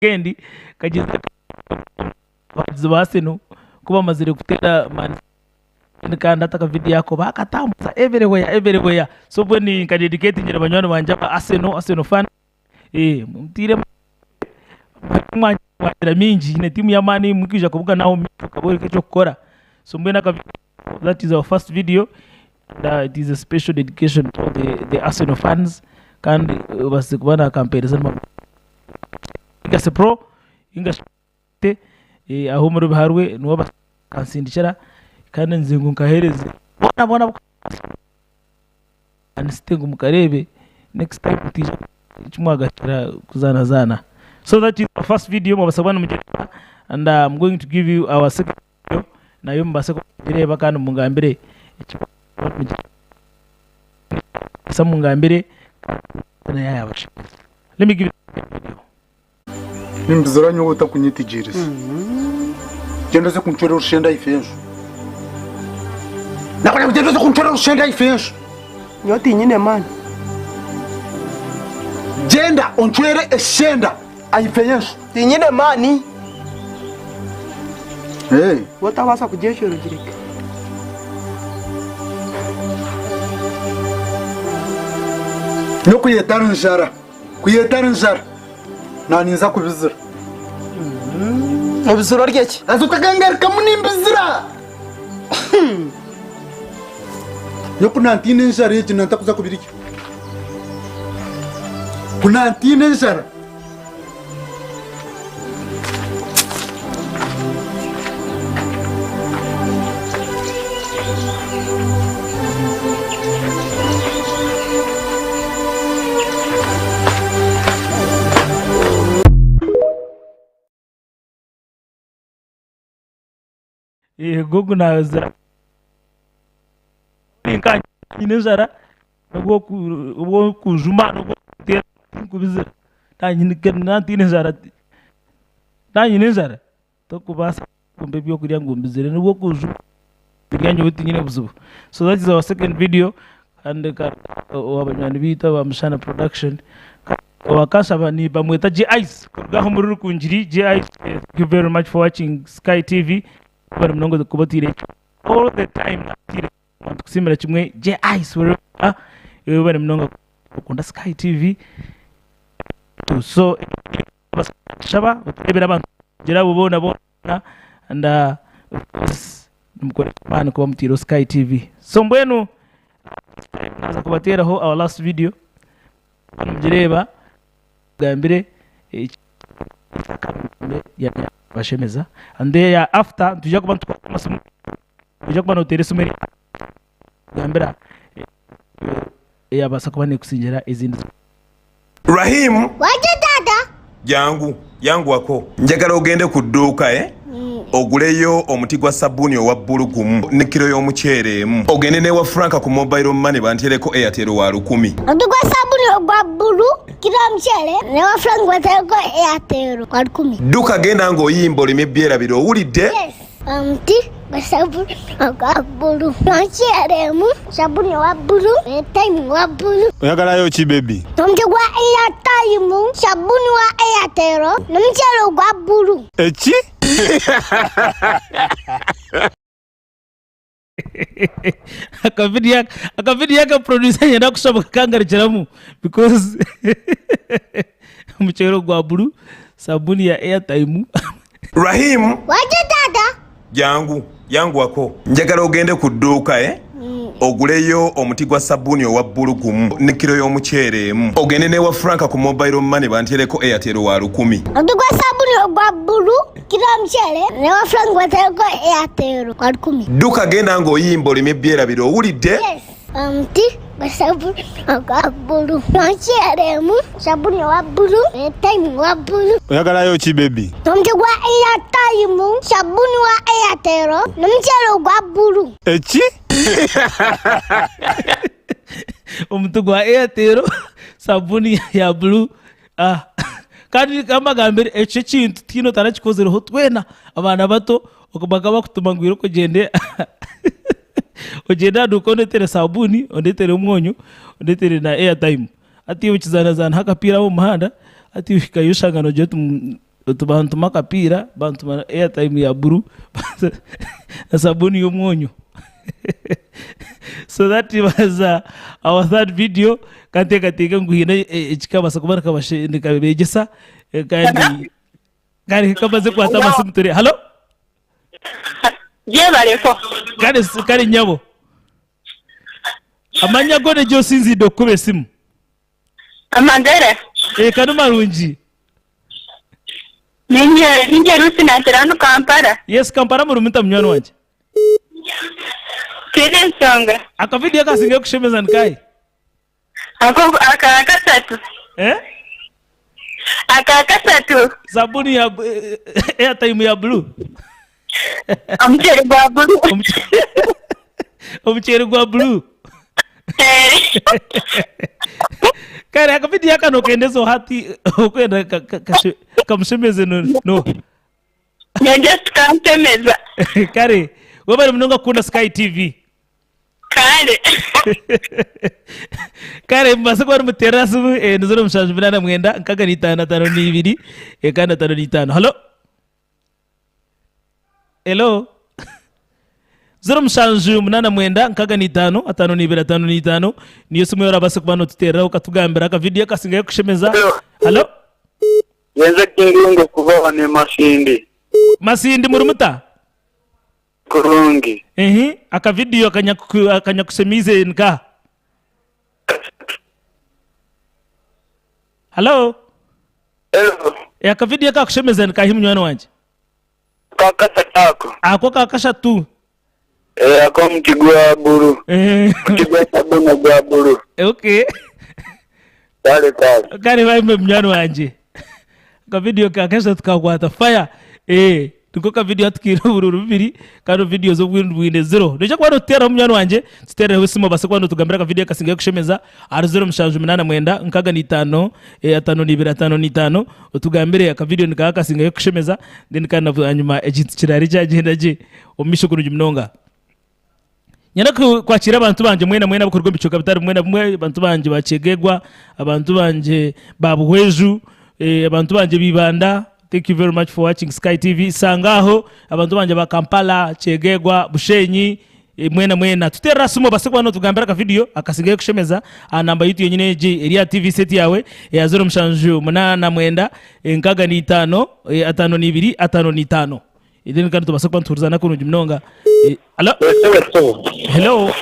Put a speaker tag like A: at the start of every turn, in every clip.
A: kendi kageze basino kuba mazire kutera man kandi ataka video yako bakatambutsa everywhere so bweni ka dedicate nyira banywana banje ba Arsenal fan mutire mwanyira minji ne timu ya mani mukija kubuga naho kabore kecho kukora so mbena ka that is our first video and it is a special dedication to the Arsenal fans kandi basikubana campaign sana ingase pro ingase aho muri biharwe nuwo bakansindikira kandi nzingu nkahereze bona anstengu mukarebe next time tija chimwagashira kuzana so that is the first video mabasabana mujera and I'm going to give you our second video nayo mbase kureba kandi mungambire samungambire na yabaje let me give you the video
B: nimbizaranye uta kunyitigiriza genda se kunchora ushenda ifenjo nakona genda se kunchora ushenda ifenjo
C: nyoti nyine man
B: genda onchwere eshenda aifenjo
C: tinyine mani
B: watawasa
C: kujeshero jirika
B: no kuyetara njara nani nza kubizira
C: ubizira ryeki
B: azutagangaruka munimbizira yo kunantine njara yeje nantakuza kubiriki kunantine njara
A: gogo na zara ninka inezara ngo kujuma ngo ter kubizira tanyi kenna tinezara tanyi nezara to kubasa kumbe byo kuri ngo mbizire ngo kujuma byanyo utinyine buzubu so that is our second video and wabanyani bita ba Mushana production wakasha bani bamweta G-Ice kugaho muri kunjiri G-Ice. Thank you very much for watching Sky TV. Bari mnongo kubatire all the time natire kusimira kimwe G-Ice wewe bari mnongo kunda Sky TV so shaba ebera abantu gira bubona and mukore man kuba mutiro Sky TV so mbwenu naza kubatera ho our last video mujireba gambire ya bashemeza and there after tujya kuba tukwamasomo tujya kuba notere sumeri gambira basa kuba ne kusinjira izindi
D: Rahim
E: waje dada
D: yangu wako njagala ogende ku dduuka oguleyo omuti gwa sabuni owa bbulugumu ne kilo y'omuceere emu ogende ne wa Franka ku mobile money bantereko Airtel wa 10
E: omuti gwa sabuni ogwa bbulu kilo y'omuceere ne wa Franka bantereko Airtel wa 10
D: dduka genda ng'oyimba olime byerabiro owulidde
E: yes omuti gwa sabuni ogwa bbulu omuceere emu sabuni wa bbulu airtime wa bbulu
F: oyagalayo ki baby
E: omuti gwa airtime sabuni wa Airtel n'omuceere ogwa bbulu
F: eki
A: akavidia producer yenda kushoboka kangarikiramu because umucero gwa bulu sabuni ya Airtime.
D: Rahim
E: waje dada
D: yangu wako njagala ogende ku dduuka oguleyo omuti gwa sabuni owa bbulugumu ne kilo y'omuceere emu ogende ne wa Franka ku mobile money bantereko Airtel wa 10
E: omuti gwa sabuni ogwa bbulu kilo y'omuceere ne wa Franka bantereko Airtel wa 10
D: dduka genda ng'oyimba olime byerabiro owulidde
E: yes omuti gwa sabuni ogwa bbulu omuceere emu sabuni wa bbulu airtime wa bbulu
F: oyagalayo ki baby
E: omuti gwa airtime sabuni wa Airtel n'omuceere ogwa bbulu
F: eki
A: omuti gwa Airtel sabuni ya blue kandi kamagambire ekyo kintu tino tarakikozero twena abana bato okubaga bakutuma ngwiro kugende ogenda dukonetere sabuni ondetere umwonyo ondetere na Airtime ati ukizana zana hakapira mu muhanda ati ukayushangano je Utubantu makapira, bantu airtime ya buru, na sabuni y'umwonyo. So that was our third video. Kanteka nguhina ikikabasa kubara kabashe ndikabegesa kandi kamaze kwata amasimu turi. Hello?
G: Je bareko.
A: Kari nyabo. Amanya gone jo sinzi dokube simu.
G: Amandere.
A: Kanu marunji.
G: Ninje rusi na terano Kampala.
A: Yes, Kampala murumita mnywano wanje.
G: Kene songa.
A: Akavideo kasinge kushemeza nkai.
G: Akakasatu. Akakasatu.
A: Sabuni ya airtime ya blue.
G: Omchere gwa blue.
A: Omchere gwa blue. Kare akavideo kano kendezo hati okwenda kamushemeze no.
G: Just kamtemeza.
A: Kare wabari mnonga kuna Sky TV. Kare mbase kwa muterasu nzoro mshanju binana mwenda nkaga ni 552 ekana 555. Hello? Hello? Zoro mshanju munana mwenda nkaga ni 552 niyo sumu yora base kubano tutera ukatugambira ka video kasinga kushemeza. Hello?
H: Yenze kingingo kubaho ne
A: Masindi murumuta?
H: Kurungi.
A: Aka video akanya kusemize nka. Hello?
H: Hello.
A: Aka video aka kushemeze nka himnywano wanje.
H: Kakasa tako.
A: Ako kakasha tu.
H: Ako mtigwa buru. Mtigwa sabuna gwa buru.
A: Okay.
H: Dale.
A: Kari vaime mnywano wanje. Aka video kakasha tukakwata fire. Tuko ka video atkira bururu bibiri kano video zo win zero nje kwa rotera mnyano wanje tutere husimo base kwa tugambira ka video kasinga kushemeza ari 0 mshanju 8 mwenda nkaga ni 5 5 ni 5 utugambire ka video nika kasinga kushemeza then kana anyuma ejitu kirari cyagenda je omishukuru jumnonga nyana kwakira abantu banje mwena bukorwa bicoka bitari mwena abantu banje bacegegwa abantu banje babuhweju abantu banje bibanda. Thank you very much for watching Sky TV. Sangaho abantu banje ba Kampala, Chegegwa, Bushenyi, mwena tutera sumo basekwa no tugambira ka video akasingaye kushemeza namba yitu yenyine je area TV set yawe ya 0 mshanju 8 mwenda nkaga ni 5 5 ni 2 5 ni 5 ideni kandi tubasekwa ntuzana kuno jumnonga. Hello.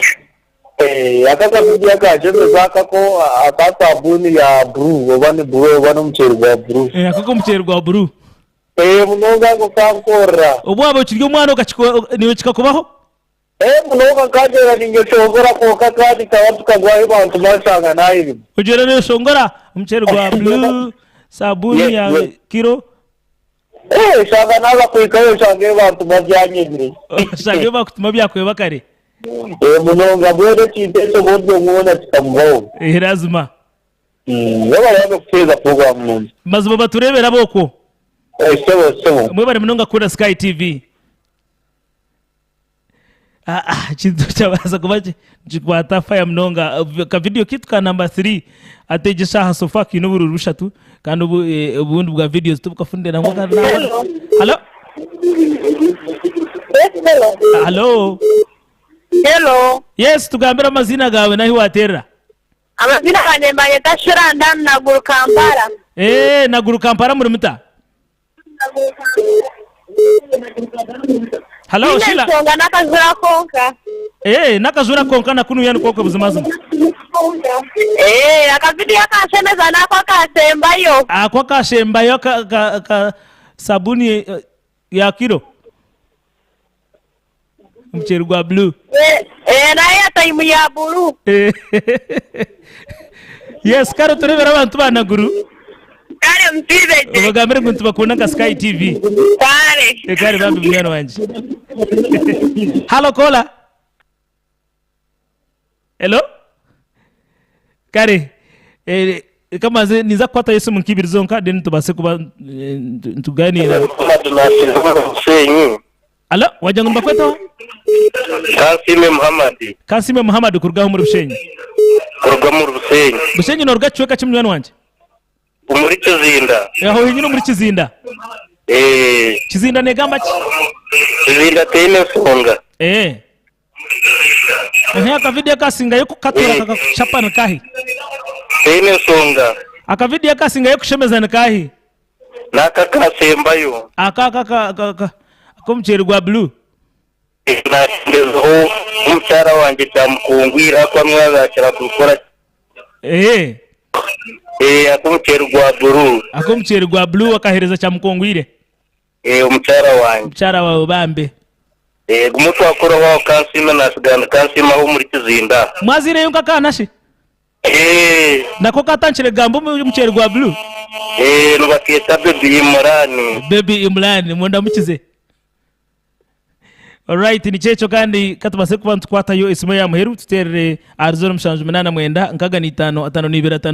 H: Akaka video kaje bezaka ko akasabuni ya blue obane mcheri gwa blue.
A: Akako mcheri gwa blue.
H: Munonga ko kankora.
A: Obwabo kiryo mwana okachiko niwe kikakubaho?
H: Munonga kaje ninge shongora ko kakati kawatu kagwa abantu basanga nayi.
A: Ujere ne shongora mcheri gwa blue sabuni ya kiro.
H: Shanga naza kuikayo shange abantu bajyanye.
A: Shange bakutuma byakwe bakare.
H: Munonga bwede chiteso bodyo ngona tikambo.
A: Lazima.
H: Yaba kufeza program none.
A: Mazuma baturebera boko.
H: Sewo.
A: Mwebare munonga kura Sky TV. Chintu chabaza kubaje jikwata fire mnonga ka video kitu ka number 3 atejesha hasofa kino bururusha tu kandi ubundi bwa videos tubukafundira ngo kana. Hello? Hello?
G: Hello.
A: Yes, tugambira amazina gawe nahi watera.
G: Amazina kanje mbaye tashira ndani na guru Kampala.
A: Na guru Kampala murumuta. Hello, Shila.
G: Songa nakazura konka.
A: Nakazura konka na kunu yani koko buzimazima.
G: Akavidia kashemeza nako kasembayo.
A: Kwa kashembayo ka sabuni ya kilo. Mcheri gwa blue.
G: Na ya time ya blue.
A: Yes, karo turebera abantu bana guru.
G: Kare mpibe.
A: Ubagambire kuntu bakunda ka Sky TV.
G: Kare.
A: Kare bambi mwana wanje. Hello kola. Hello? Kare. Kama niza kwata Yesu munkibirizo nka den tubase kuba tuganira. Hello, wajangu mbakweta? Kasime Muhammad kurgaho muri Bushenyi. Bushenyi norga chweka chimwana wanje.
H: Muri Kizinda.
A: Yaho hinyino muri Kizinda. Kizinda negamba ki?
H: Kizinda tene songa.
A: Aka video kasinga yo kukatura kakachapana kahi.
H: Tene songa.
A: Aka video kasinga yo kushemeza kahi.
H: Nakakasembayo.
A: Aka mcheri gwa blue.
H: Na ndezo umchara wanje tamukungwira kwa mwazakira kukora.
A: Akumcheri gwa blue akahereza chamukungwire.
H: Umchara
A: wawe bambe.
H: Gumutu wakora wao kansima na sigana kansima ho muri Kizinda.
A: Mwazire yunga kanashi? Nako katanchire gambo mcheri gwa blue.
H: Nubaketa baby Imrani.
A: Baby Imrani mwenda mukize. Alright, ni checho kandi katubase kubantu kwata yo isimo ya muheru tutere arzoro mshanju menana mwenda nkaga ni 5 atano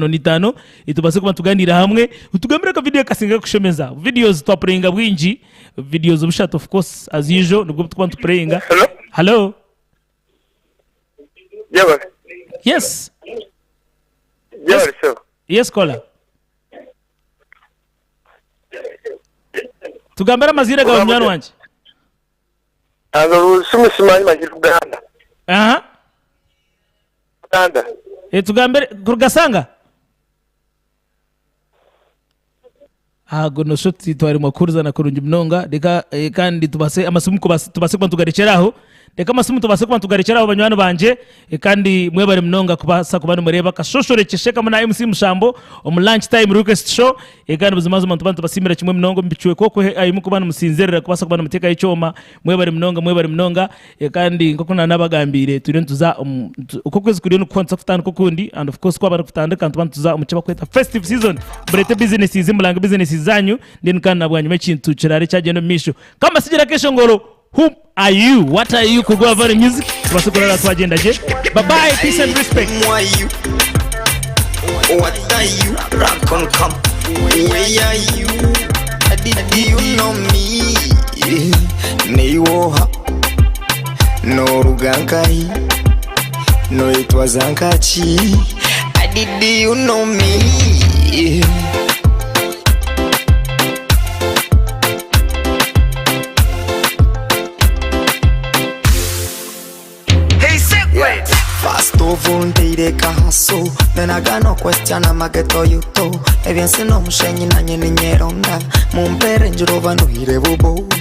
A: ni 5 itubase kubantu ganira hamwe utugambira ka video kasinga kushemeza videos topringa bwinji videos obushat of course as usual nubwo tukubantu prayinga. Hello.
H: Yawa.
A: Yes.
H: Yawa so.
A: Yes kola. Tugambira mazira ga umwana wanje.
H: Sumusimani manjira Uganda. Uganda.
A: Tugambire kurugasanga? No shoti twari mwakuruza na kurungi mnonga deka kandi tubase amasumu ko tubase kwa tugarekeraho deka amasumu tubase kwa tugarekeraho banywano banje kandi mwe bari mnonga kubasa kubana mureba kashoshoreke Shekamu na MC Mushambo mu Lunchtimerequest show kandi buzimazo mantu bantu basimira kimwe mnongo mbichwe koko ayimu kubana musinzerera kubasa kubana muteka y'icoma mwe bari mnonga kandi ngoko nabagambire turi ntuza uko kwezi kuri no konsa kutana kukundi and of course kwabara kutanda kantu bantu tuza umuceba kweta festive season murete business izimulanga business zanyu then kandi nabwanyu mekintu kirare cyagenda misho kama sigira kesho ngoro who are you, what are you kugo avare music basukurara twagenda je bye bye, peace and respect.
I: Who are you, what are you, rock on come, where are you, did you know me, neiwoha no rugankai no itwazankachi, did you know me. Fast over ndeire kahaso Nena gano question amageto yuto Ebiense no mushenyi na nyeni nyeronda Mumpere njurova no hire bubuga